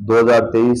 2023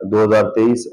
2023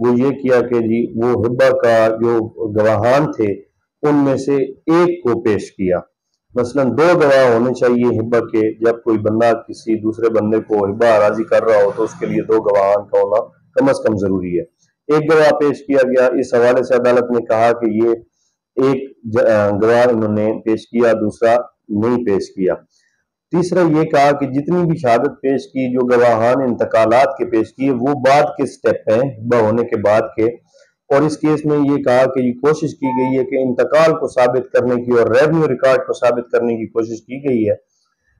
وہ یہ کیا کہ جی وہ ہبا کا جو گواہان تھے ان میں سے ایک کو پیش کیا. مثلاً 2 گواہ ہونے چاہیے ہبا کے. جب کوئی بندہ کسی دوسرے بندے کو ہبا راضی کر رہا ہو تو اس کے لیے 2 گواہان کا ہونا کم از کم ضروری ہے. ایک گواہ پیش کیا گیا. اس حوالے سے عدالت نے کہا کہ یہ ایک گواہ انہوں نے پیش کیا، دوسرا نہیں پیش کیا. تیسرا یہ کہا کہ جتنی بھی شہادت پیش کی، جو گواہان انتقالات کے پیش کیے، وہ بعد کے سٹیپ ہیں ہبا ہونے کے بعد کے. اور اس کیس میں یہ کہا کہ یہ کوشش کی گئی ہے کہ انتقال کو ثابت کرنے کی اور ریونیو ریکارڈ کو ثابت کرنے کی کوشش کی گئی ہے،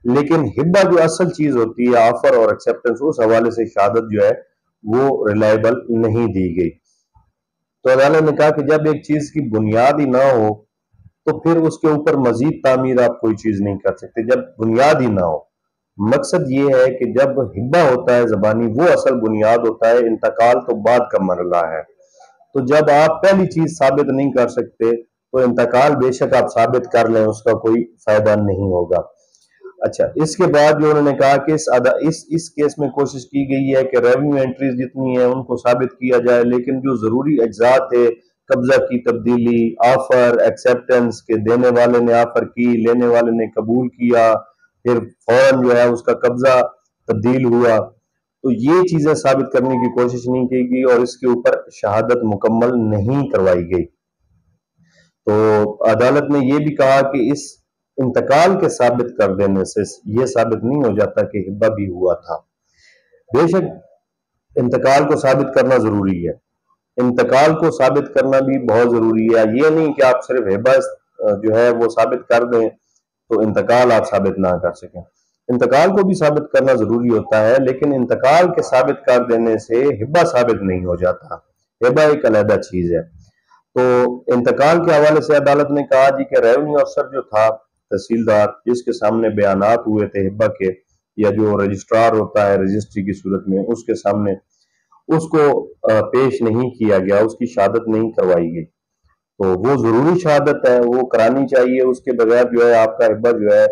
لیکن ہبا جو اصل چیز ہوتی ہے، آفر اور ایکسیپٹنس، اس حوالے سے شہادت جو ہے وہ ریلائبل نہیں دی گئی. تو عدالت نے کہا کہ جب ایک چیز کی بنیاد ہی نہ ہو تو پھر اس کے اوپر مزید تعمیر آپ کوئی چیز نہیں کر سکتے. جب بنیاد ہی نہ ہو، مقصد یہ ہے کہ جب ہبا ہوتا ہے زبانی، وہ اصل بنیاد ہوتا ہے، انتقال تو بعد کا مرحلہ ہے. تو جب آپ پہلی چیز ثابت نہیں کر سکتے تو انتقال بے شک آپ ثابت کر لیں، اس کا کوئی فائدہ نہیں ہوگا. اچھا، اس کے بعد جو انہوں نے کہا کہ اس کیس میں کوشش کی گئی ہے کہ ریونیو انٹریز جتنی ہیں ان کو ثابت کیا جائے، لیکن جو ضروری اجزاء تھے، قبضہ کی تبدیلی، آفر، ایکسیپٹنس کے دینے والے نے آفر کی، لینے والے نے قبول کیا، پھر فوراً جو ہے اس کا قبضہ تبدیل ہوا، تو یہ چیزیں ثابت کرنے کی کوشش نہیں کی گئی اور اس کے اوپر شہادت مکمل نہیں کروائی گئی. تو عدالت نے یہ بھی کہا کہ اس انتقال کے ثابت کر دینے سے یہ ثابت نہیں ہو جاتا کہ ہبا بھی ہوا تھا. بے شک انتقال کو ثابت کرنا ضروری ہے، انتقال کو ثابت کرنا بھی بہت ضروری ہے. یہ نہیں کہ آپ صرف ہبا جو ہے وہ ثابت کر دیں تو انتقال آپ ثابت نہ کر سکیں. انتقال کو بھی ثابت کرنا ضروری ہوتا ہے، لیکن انتقال کے ثابت کر دینے سے ہبا ثابت نہیں ہو جاتا. ہبا ایک علیحدہ چیز ہے. تو انتقال کے حوالے سے عدالت نے کہا جی کہ ریونیو افسر جو تھا، تحصیلدار، جس کے سامنے بیانات ہوئے تھے ہبا کے، یا جو رجسٹرار ہوتا ہے رجسٹری کی صورت میں، اس کے سامنے اس کو پیش نہیں کیا گیا، اس کی شہادت نہیں کروائی گئی. تو وہ ضروری شہادت ہے، وہ کرانی چاہیے. اس کے بغیر جو ہے آپ کا ہبا جو ہے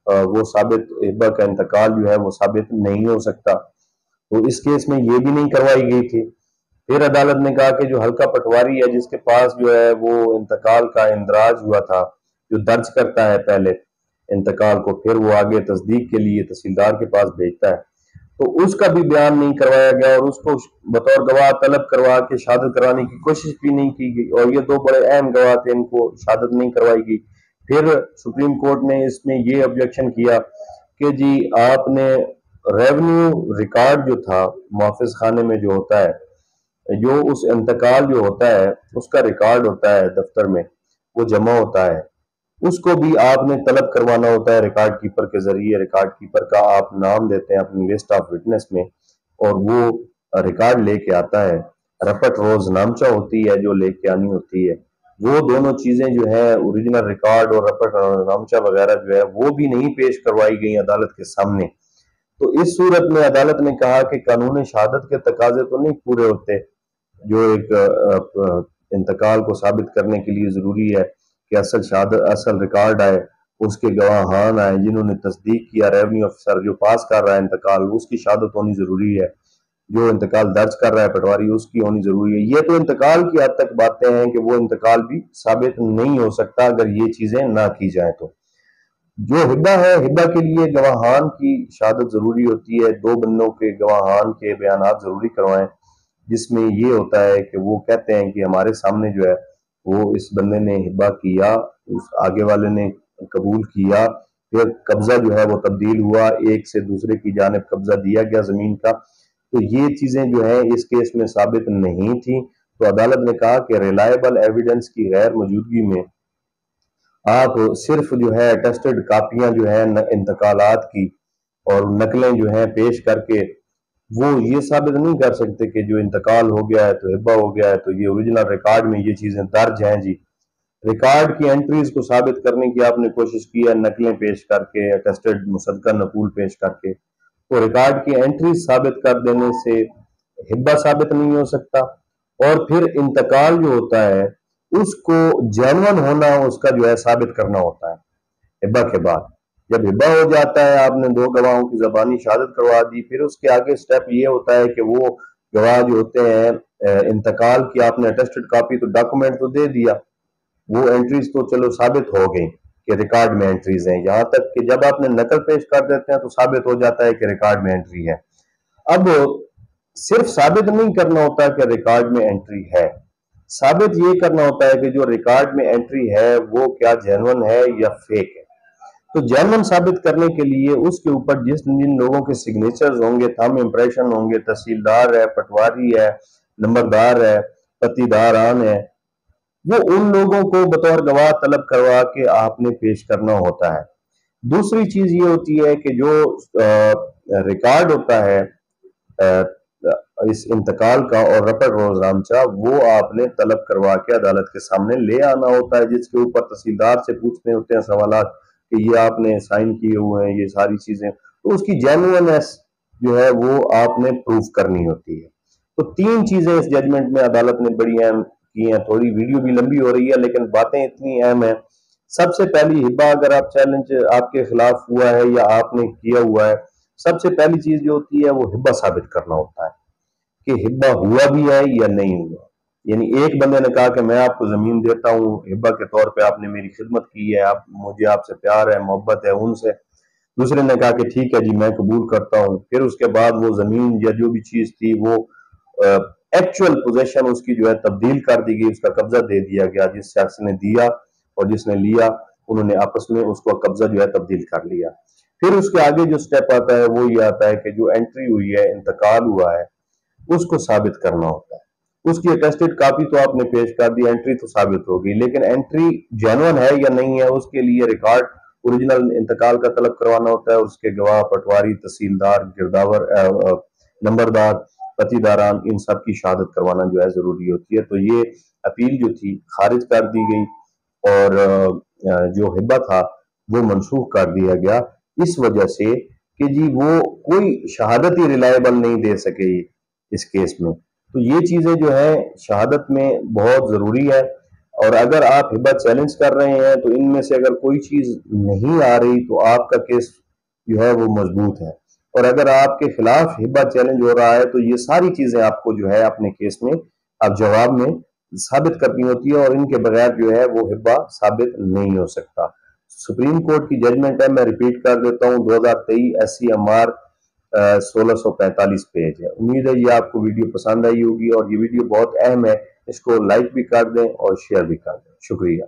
وہ ثابت، ہبا کا انتقال جو ہے وہ ثابت نہیں ہو سکتا. تو اس کیس میں یہ بھی نہیں کروائی گئی تھی. پھر عدالت نے کہا کہ جو حلقہ پٹواری ہے، جس کے پاس جو ہے وہ انتقال کا اندراج ہوا تھا، جو درج کرتا ہے پہلے انتقال کو، پھر وہ آگے تصدیق کے لیے تحصیلدار کے پاس بھیجتا ہے، تو اس کا بھی بیان نہیں کروایا گیا اور اس کو بطور گواہ طلب کروا کے شہادت کرانے کی کوشش بھی نہیں کی گئی. اور یہ 2 بڑے اہم گواہ تھے، ان کو شہادت نہیں کروائی گئی. پھر سپریم کورٹ نے اس میں یہ آبجیکشن کیا کہ جی آپ نے ریونیو ریکارڈ جو تھا محافظ خانے میں جو ہوتا ہے، جو اس انتقال جو ہوتا ہے اس کا ریکارڈ ہوتا ہے دفتر میں، وہ جمع ہوتا ہے، اس کو بھی آپ نے طلب کروانا ہوتا ہے ریکارڈ کیپر کے ذریعے. ریکارڈ کیپر کا آپ نام دیتے ہیں اپنی لسٹ آف وٹنس میں اور وہ ریکارڈ لے کے آتا ہے. رپٹ روز نامچہ ہوتی ہے جو لے کے آنی ہوتی ہے. وہ دونوں چیزیں جو ہے اوریجنل ریکارڈ اور رپٹ نامچہ وغیرہ جو ہے وہ بھی نہیں پیش کروائی گئی عدالت کے سامنے. تو اس صورت میں عدالت نے کہا کہ قانون شہادت کے تقاضے تو نہیں پورے ہوتے جو ایک انتقال کو ثابت کرنے کے لیے ضروری ہے کہ اصل شہادت، اصل ریکارڈ آئے، اس کے گواہان آئے جنہوں نے تصدیق کیا، ریونیو افسر جو پاس کر رہا ہے انتقال، اس کی شہادت ہونی ضروری ہے، جو انتقال درج کر رہا ہے پٹواری اس کی ہونی ضروری ہے. یہ تو انتقال کی حد تک باتیں ہیں کہ وہ انتقال بھی ثابت نہیں ہو سکتا اگر یہ چیزیں نہ کی جائیں. تو جو ہبا ہے، ہبا کے لیے گواہان کی شہادت ضروری ہوتی ہے. 2 بندوں کے گواہان کے بیانات ضروری کروائیں، جس میں یہ ہوتا ہے کہ وہ کہتے ہیں کہ ہمارے سامنے جو ہے وہ اس بندے نے ہبا کیا، اس آگے والے نے قبول کیا، پھر قبضہ جو ہے وہ تبدیل ہوا، ایک سے دوسرے کی جانب قبضہ دیا گیا زمین کا. تو یہ چیزیں جو ہیں اس کیس میں ثابت نہیں تھیں. تو عدالت نے کہا کہ ریلائبل ایویڈنس کی غیر موجودگی میں آپ صرف جو ہے ٹیسٹڈ کاپیاں جو ہیں انتقالات کی اور نقلیں جو ہیں پیش کر کے وہ یہ ثابت نہیں کر سکتے کہ جو انتقال ہو گیا ہے تو ہبا ہو گیا ہے. تو یہ اوریجنل ریکارڈ میں یہ چیزیں درج ہیں. جی ریکارڈ کی انٹریز کو ثابت کرنے کی آپ نے کوشش کی ہے نقلیں پیش کر کے، ٹیسٹڈ مصدقہ نقول پیش کر کے. تو ریکارڈ کی انٹریز ثابت کر دینے سے ہبا ثابت نہیں ہو سکتا. اور پھر انتقال جو ہوتا ہے اس کو جینون ہونا اس کا جو ہے ثابت کرنا ہوتا ہے ہبا کے بعد. جب ہبا ہو جاتا ہے، آپ نے 2 گواہوں کی زبانی شہادت کروا دی، پھر اس کے آگے سٹیپ یہ ہوتا ہے کہ وہ گواہ جو ہوتے ہیں انتقال کی آپ نے اٹیسٹڈ کاپی تو ڈاکومنٹ تو دے دیا، وہ انٹریز تو چلو ثابت ہو گئی کہ ریکارڈ میں انٹریز ہیں، یہاں تک کہ جب آپ نے نقل پیش کر دیتے ہیں تو ثابت ہو جاتا ہے کہ ریکارڈ میں انٹری ہے۔ اب صرف ثابت نہیں کرنا ہوتا کہ ریکارڈ میں انٹری ہے، ثابت یہ کرنا ہوتا ہے کہ جو ریکارڈ میں انٹری ہے وہ کیا جینون ہے یا فیک ہے۔ تو جینون ثابت کرنے کے لیے اس کے اوپر جن لوگوں کے سگنیچرز ہوں گے، تھم امپریشن ہوں گے، تحصیلدار ہے، پٹواری ہے، نمبردار ہے، پتیداران ہے، وہ ان لوگوں کو بطور گواہ طلب کروا کے آپ نے پیش کرنا ہوتا ہے۔ دوسری چیز یہ ہوتی ہے کہ جو ریکارڈ ہوتا ہے اس انتقال کا اور رپٹ روزنامچہ، وہ آپ نے طلب کروا کے عدالت کے سامنے لے آنا ہوتا ہے، جس کے اوپر تحصیلدار سے پوچھنے ہوتے ہیں سوالات کہ یہ آپ نے سائن کیے ہوئے ہیں، یہ ساری چیزیں، تو اس کی جینوئنس جو ہے وہ آپ نے پروف کرنی ہوتی ہے۔ تو تین چیزیں اس ججمنٹ میں عدالت نے بڑی اہم کی ہیں۔ تھوڑی ویڈیو بھی لمبی ہو رہی ہے لیکن باتیں اتنی اہم ہیں۔ سب سے پہلی ہبہ اگر آپ چیلنج آپ کے خلاف ہوا ہے یا آپ نے کیا ہوا ہے، سب سے پہلی چیز جو ہوتی ہے وہ ہبہ ثابت کرنا ہوتا ہے کہ ہبہ ہوا بھی ہے یا نہیں ہوا۔ یعنی ایک بندے نے کہا کہ میں آپ کو زمین دیتا ہوں ہبہ کے طور پہ، آپ نے میری خدمت کی ہے، مجھے آپ سے پیار ہے، محبت ہے ان سے۔ دوسرے نے کہا کہ ٹھیک ہے جی میں قبول کرتا ہوں، پھر اس کے بعد وہ زمین یا جو بھی چیز تھی وہ ایکچوئل پوزیشن اس کی جو ہے تبدیل کر دی گئی، اس کا قبضہ دے دیا گیا، جس شخص نے دیا اور جس نے لیا انہوں نے آپس میں اس کو قبضہ جو ہے تبدیل کر لیا۔ پھر اس کے آگے جو سٹیپ آتا ہے وہ یہ آتا ہے کہ جو انٹری ہوئی ہے، انتقال ہوا ہے، اس کو ثابت کرنا ہوتا ہے۔ اس کی اٹیسٹڈ کاپی تو آپ نے پیش کر دی، انٹری تو ثابت ہوگی، لیکن انٹری جینوئن ہے یا نہیں ہے اس کے لیے ریکارڈ اوریجنل انتقال کا طلب کروانا ہوتا ہے، اس کے گواہ، پٹواری، تحصیلدار، گرداور، نمبردار، پتیداران، ان سب کی شہادت کروانا جو ہے ضروری ہوتی ہے۔ تو یہ اپیل جو تھی خارج کر دی گئی اور جو ہبہ تھا وہ منسوخ کر دیا گیا، اس وجہ سے کہ جی وہ کوئی شہادت ہی ریلائبل نہیں دے سکے اس کیس میں۔ تو یہ چیزیں جو ہیں شہادت میں بہت ضروری ہے، اور اگر آپ ہبہ چیلنج کر رہے ہیں تو ان میں سے اگر کوئی چیز نہیں آ رہی تو آپ کا کیس جو ہے وہ مضبوط ہے، اور اگر آپ کے خلاف ہبہ چیلنج ہو رہا ہے تو یہ ساری چیزیں آپ کو جو ہے اپنے کیس میں اب جواب میں ثابت کرنی ہوتی ہے، اور ان کے بغیر جو ہے وہ ہبہ ثابت نہیں ہو سکتا۔ سپریم کورٹ کی ججمنٹ ہے، میں ریپیٹ کر دیتا ہوں، 2023 SC MR 1645 پیج ہے۔ امید ہے یہ آپ کو ویڈیو پسند آئی ہوگی، اور یہ ویڈیو بہت اہم ہے، اس کو لائک بھی کر دیں اور شیئر بھی کر دیں۔ شکریہ۔